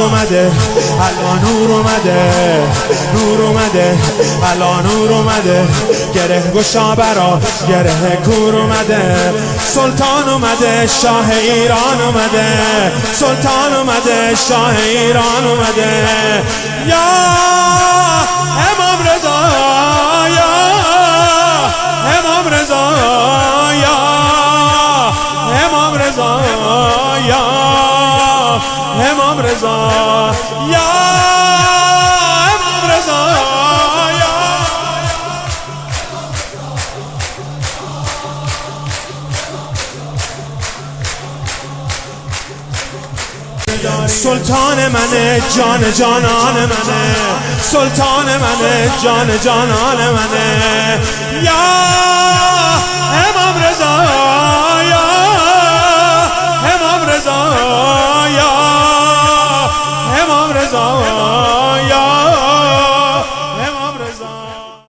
اومده، الان نور اومده، نور اومده، الان نور اومده، گره گشا برا گره کور اومده، سلطان اومده، شاه ایران اومده، سلطان اومده، شاه ایران اومده. یا امام رضا، یا امام رضا، یا امام رضا، یا امام رضا، یا امام رضا، سلطان منه، جان جانان منه، سلطان منه، جان جانان منه. یا امام رضا، یا امام رضا، یا امام رضا.